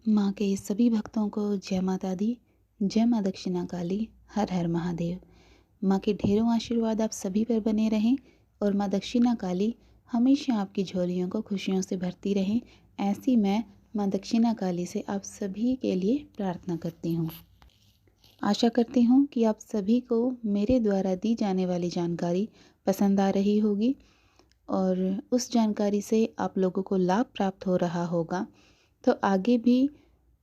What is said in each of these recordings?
माँ के सभी भक्तों को जय माता दी, जय माँ दक्षिणा काली, हर हर महादेव। माँ के ढेरों आशीर्वाद आप सभी पर बने रहें और माँ दक्षिणा काली हमेशा आपकी झोलियों को खुशियों से भरती रहें। ऐसी मैं माँ दक्षिणा काली से आप सभी के लिए प्रार्थना करती हूँ। आशा करती हूँ कि आप सभी को मेरे द्वारा दी जाने वाली जानकारी पसंद आ रही होगी और उस जानकारी से आप लोगों को लाभ प्राप्त हो रहा होगा। तो आगे भी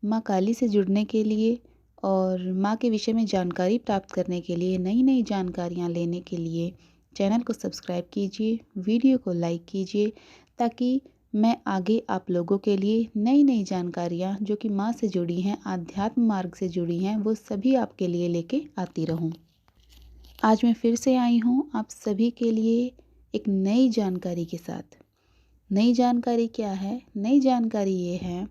माँ काली से जुड़ने के लिए और माँ के विषय में जानकारी प्राप्त करने के लिए, नई नई जानकारियाँ लेने के लिए चैनल को सब्सक्राइब कीजिए, वीडियो को लाइक कीजिए, ताकि मैं आगे आप लोगों के लिए नई नई जानकारियाँ जो कि माँ से जुड़ी हैं, आध्यात्म मार्ग से जुड़ी हैं, वो सभी आपके लिए लेके आती रहूँ। आज मैं फिर से आई हूँ आप सभी के लिए एक नई जानकारी के साथ। नई जानकारी क्या है? नई जानकारी ये है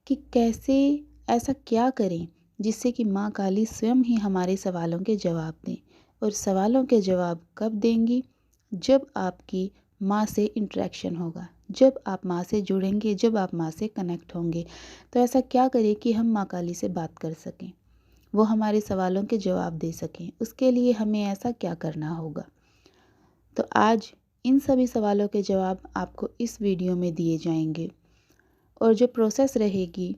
कि कैसे, ऐसा क्या करें जिससे कि माँ काली स्वयं ही हमारे सवालों के जवाब दें। और सवालों के जवाब कब देंगी? जब आपकी माँ से इंटरेक्शन होगा, जब आप माँ से जुड़ेंगे, जब आप माँ से कनेक्ट होंगे। तो ऐसा क्या करें कि हम माँ काली से बात कर सकें, वो हमारे सवालों के जवाब दे सकें। उसके लिए हमें ऐसा क्या करना होगा? तो आज इन सभी सवालों के जवाब आपको इस वीडियो में दिए जाएंगे। और जो प्रोसेस रहेगी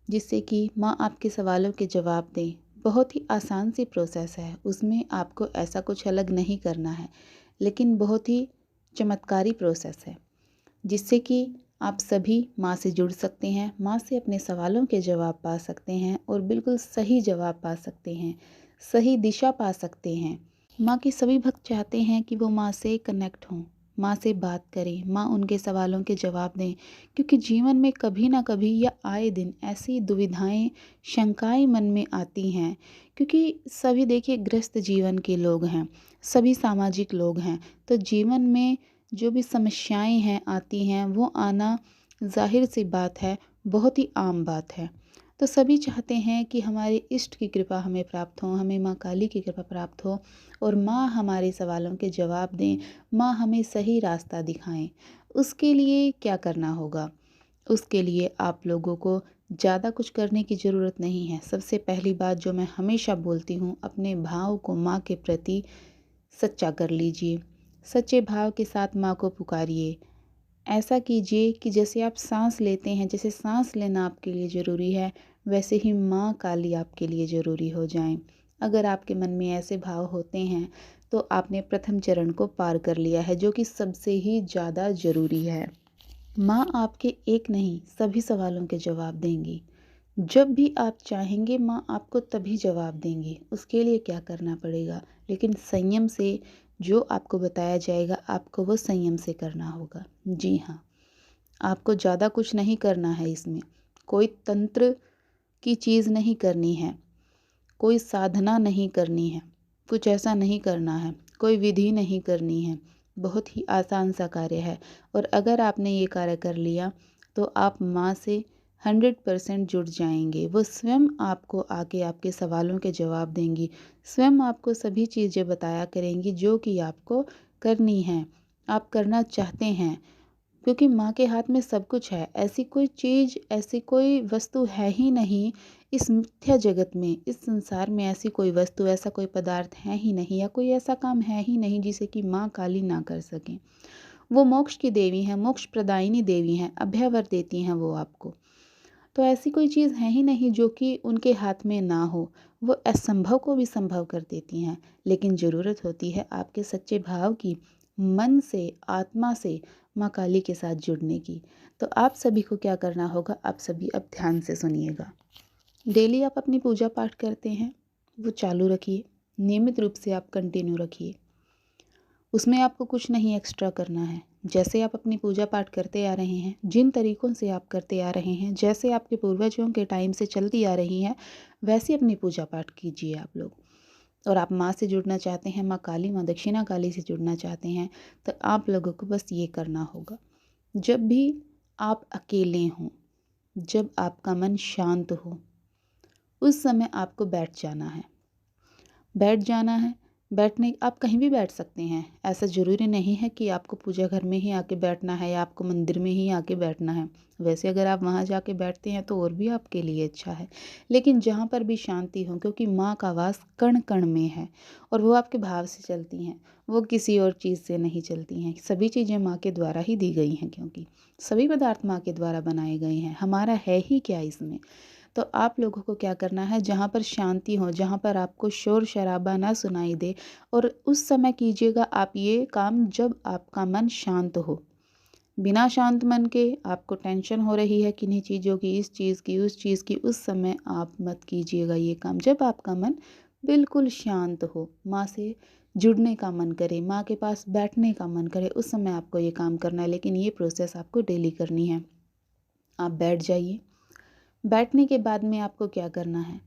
जिससे कि माँ आपके सवालों के जवाब दें, बहुत ही आसान सी प्रोसेस है। उसमें आपको ऐसा कुछ अलग नहीं करना है, लेकिन बहुत ही चमत्कारी प्रोसेस है जिससे कि आप सभी माँ से जुड़ सकते हैं, माँ से अपने सवालों के जवाब पा सकते हैं और बिल्कुल सही जवाब पा सकते हैं, सही दिशा पा सकते हैं। माँ के सभी भक्त चाहते हैं कि वो माँ से कनेक्ट हों, माँ से बात करें, माँ उनके सवालों के जवाब दें, क्योंकि जीवन में कभी ना कभी या आए दिन ऐसी दुविधाएं, शंकाएं मन में आती हैं। क्योंकि सभी देखिए ग्रस्त जीवन के लोग हैं, सभी सामाजिक लोग हैं, तो जीवन में जो भी समस्याएं हैं आती हैं, वो आना जाहिर सी बात है, बहुत ही आम बात है। तो सभी चाहते हैं कि हमारे इष्ट की कृपा हमें प्राप्त हो, हमें माँ काली की कृपा प्राप्त हो और माँ हमारे सवालों के जवाब दें, माँ हमें सही रास्ता दिखाएं। उसके लिए क्या करना होगा? उसके लिए आप लोगों को ज़्यादा कुछ करने की ज़रूरत नहीं है। सबसे पहली बात जो मैं हमेशा बोलती हूँ, अपने भाव को माँ के प्रति सच्चा कर लीजिए। सच्चे भाव के साथ माँ को पुकारिए। ऐसा कीजिए कि जैसे आप सांस लेते हैं, जैसे सांस लेना आपके लिए ज़रूरी है, वैसे ही माँ काली आपके लिए ज़रूरी हो जाएं। अगर आपके मन में ऐसे भाव होते हैं तो आपने प्रथम चरण को पार कर लिया है, जो कि सबसे ही ज़्यादा ज़रूरी है। माँ आपके एक नहीं सभी सवालों के जवाब देंगी। जब भी आप चाहेंगे माँ आपको तभी जवाब देंगी। उसके लिए क्या करना पड़ेगा? लेकिन संयम से, जो आपको बताया जाएगा आपको वो संयम से करना होगा। जी हाँ, आपको ज़्यादा कुछ नहीं करना है इसमें। कोई तंत्र की चीज़ नहीं करनी है, कोई साधना नहीं करनी है, कुछ ऐसा नहीं करना है, कोई विधि नहीं करनी है। बहुत ही आसान सा कार्य है और अगर आपने ये कार्य कर लिया तो आप माँ से 100% जुड़ जाएंगे। वो स्वयं आपको आके आपके सवालों के जवाब देंगी, स्वयं आपको सभी चीज़ें बताया करेंगी जो कि आपको करनी है, आप करना चाहते हैं। क्योंकि माँ के हाथ में सब कुछ है। ऐसी कोई चीज़, ऐसी कोई वस्तु है ही नहीं इस मिथ्या जगत में, इस संसार में ऐसी कोई वस्तु, ऐसा कोई पदार्थ है ही नहीं, या कोई ऐसा काम है ही नहीं जिसे कि माँ काली ना कर सकें। वो मोक्ष की देवी हैं, मोक्ष प्रदायिनी देवी हैं, अभयवर देती हैं वो आपको। तो ऐसी कोई चीज़ है ही नहीं जो कि उनके हाथ में ना हो। वो असंभव को भी संभव कर देती हैं, लेकिन ज़रूरत होती है आपके सच्चे भाव की, मन से, आत्मा से माँ काली के साथ जुड़ने की। तो आप सभी को क्या करना होगा, आप सभी अब ध्यान से सुनिएगा। डेली आप अपनी पूजा पाठ करते हैं, वो चालू रखिए, नियमित रूप से आप कंटिन्यू रखिए। उसमें आपको कुछ नहीं एक्स्ट्रा करना है। जैसे आप अपनी पूजा पाठ करते आ रहे हैं, जिन तरीक़ों से आप करते आ रहे हैं, जैसे आपके पूर्वजों के टाइम से चलती आ रही हैं, वैसे अपनी पूजा पाठ कीजिए आप लोग। और आप माँ से जुड़ना चाहते हैं, माँ काली, माँ दक्षिणा काली से जुड़ना चाहते हैं, तो आप लोगों को बस ये करना होगा। जब भी आप अकेले हों, जब आपका मन शांत हो, उस समय आपको बैठ जाना है। बैठ जाना है, बैठने आप कहीं भी बैठ सकते हैं, ऐसा ज़रूरी नहीं है कि आपको पूजा घर में ही आके बैठना है या आपको मंदिर में ही आके बैठना है। वैसे अगर आप वहाँ जाके बैठते हैं तो और भी आपके लिए अच्छा है, लेकिन जहाँ पर भी शांति हो, क्योंकि माँ का वास कण कण में है और वो आपके भाव से चलती हैं, वो किसी और चीज़ से नहीं चलती हैं। सभी चीज़ें माँ के द्वारा ही दी गई हैं, क्योंकि सभी पदार्थ माँ के द्वारा बनाए गए हैं, हमारा है ही क्या इसमें। तो आप लोगों को क्या करना है, जहाँ पर शांति हो, जहाँ पर आपको शोर शराबा ना सुनाई दे, और उस समय कीजिएगा आप ये काम जब आपका मन शांत हो। बिना शांत मन के आपको टेंशन हो रही है किन्हीं चीज़ों की, इस चीज़ की, उस चीज़ की, उस समय आप मत कीजिएगा ये काम। जब आपका मन बिल्कुल शांत हो, माँ से जुड़ने का मन करे, माँ के पास बैठने का मन करे, उस समय आपको ये काम करना है। लेकिन ये प्रोसेस आपको डेली करनी है। आप बैठ जाइए। बैठने के बाद में आपको क्या करना है,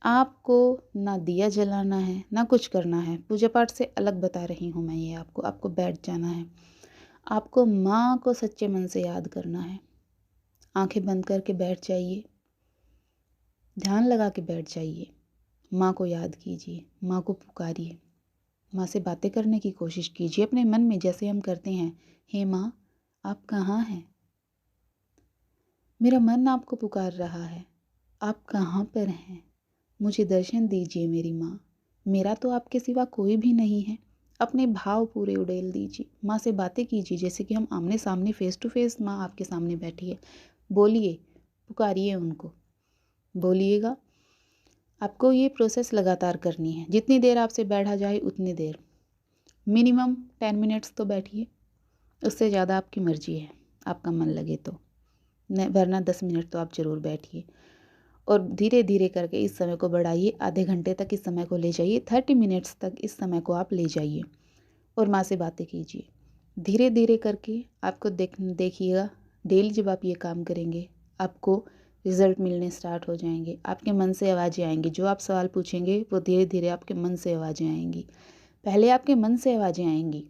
आपको ना दिया जलाना है, ना कुछ करना है। पूजा पाठ से अलग बता रही हूँ मैं ये आपको। आपको बैठ जाना है। आपको माँ को सच्चे मन से याद करना है। आंखें बंद करके बैठ जाइए, ध्यान लगा के बैठ जाइए। माँ को याद कीजिए, माँ को पुकारिए, माँ से बातें करने की कोशिश कीजिए अपने मन में, जैसे हम करते हैं, हे माँ आप कहाँ हैं, मेरा मन आपको पुकार रहा है, आप कहाँ पर हैं, मुझे दर्शन दीजिए मेरी माँ, मेरा तो आपके सिवा कोई भी नहीं है। अपने भाव पूरे उड़ेल दीजिए, माँ से बातें कीजिए जैसे कि हम आमने सामने फेस टू फेस माँ आपके सामने बैठी है। बोलिए, पुकारिए उनको, बोलिएगा। आपको ये प्रोसेस लगातार करनी है, जितनी देर आपसे बैठा जाए उतनी देर, मिनिमम 10 मिनट्स तो बैठिए, उससे ज़्यादा आपकी मर्जी है, आपका मन लगे तो, वरना 10 मिनट तो आप ज़रूर बैठिए। और धीरे धीरे करके इस समय को बढ़ाइए, आधे घंटे तक इस समय को ले जाइए, 30 मिनट्स तक इस समय को आप ले जाइए और माँ से बातें कीजिए। धीरे धीरे करके आपको देखिएगा, डेली जब आप ये काम करेंगे आपको रिज़ल्ट मिलने स्टार्ट हो जाएंगे। आपके मन से आवाज़ें आएंगी, जो आप सवाल पूछेंगे वो धीरे धीरे आपके मन से आवाज़ें आएंगी। पहले आपके मन से आवाज़ें आएंगी,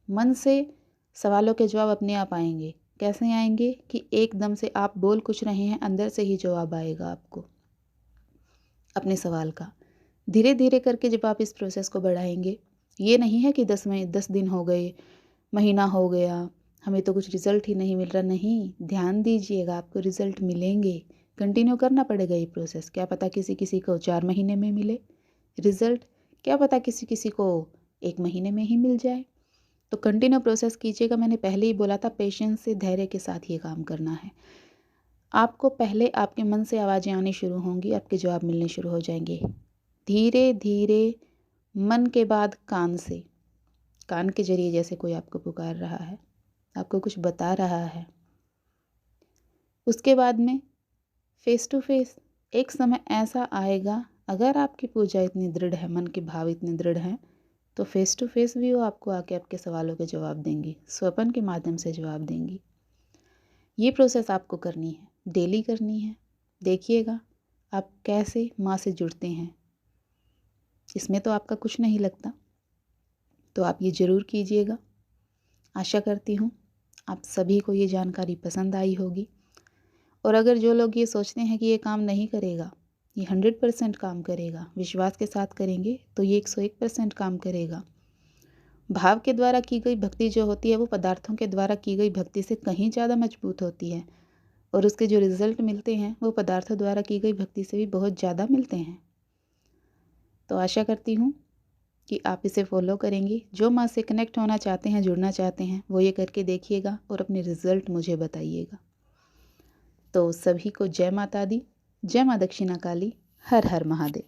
मन से सवालों के जवाब अपने आप आएंगे। कैसे आएंगे कि एकदम से आप बोल कुछ रहे हैं, अंदर से ही जवाब आएगा आपको अपने सवाल का। धीरे धीरे करके जब आप इस प्रोसेस को बढ़ाएंगे, ये नहीं है कि 10 दिन हो गए, महीना हो गया, हमें तो कुछ रिज़ल्ट ही नहीं मिल रहा। नहीं, ध्यान दीजिएगा, आपको रिज़ल्ट मिलेंगे। कंटिन्यू करना पड़ेगा ये प्रोसेस। क्या पता किसी किसी को 4 महीने में मिले रिज़ल्ट, क्या पता किसी किसी को 1 महीने में ही मिल जाए। तो कंटिन्यू प्रोसेस कीजिएगा। मैंने पहले ही बोला था, पेशेंस से, धैर्य के साथ ये काम करना है। आपको पहले आपके मन से आवाज़ें आनी शुरू होंगी, आपके जवाब मिलने शुरू हो जाएंगे। धीरे धीरे मन के बाद कान से, कान के जरिए जैसे कोई आपको पुकार रहा है, आपको कुछ बता रहा है। उसके बाद में फेस टू फेस एक समय ऐसा आएगा, अगर आपकी पूजा इतनी दृढ़ है, मन के भाव इतने दृढ़ हैं, तो फेस टू फेस भी वो आपको आके आपके सवालों के जवाब देंगी, स्वपन के माध्यम से जवाब देंगी। ये प्रोसेस आपको करनी है, डेली करनी है। देखिएगा आप कैसे माँ से जुड़ते हैं, इसमें तो आपका कुछ नहीं लगता। तो आप ये ज़रूर कीजिएगा। आशा करती हूँ आप सभी को ये जानकारी पसंद आई होगी। और अगर जो लोग ये सोचते हैं कि ये काम नहीं करेगा, ये 100% काम करेगा, विश्वास के साथ करेंगे तो ये 101% काम करेगा। भाव के द्वारा की गई भक्ति जो होती है वो पदार्थों के द्वारा की गई भक्ति से कहीं ज़्यादा मजबूत होती है, और उसके जो रिज़ल्ट मिलते हैं वो पदार्थों द्वारा की गई भक्ति से भी बहुत ज़्यादा मिलते हैं। तो आशा करती हूँ कि आप इसे फॉलो करेंगी। जो माँ से कनेक्ट होना चाहते हैं, जुड़ना चाहते हैं, वो ये करके देखिएगा और अपने रिज़ल्ट मुझे बताइएगा। तो सभी को जय माता दी, जय माँ दक्षिणा काली, हर हर महादेव।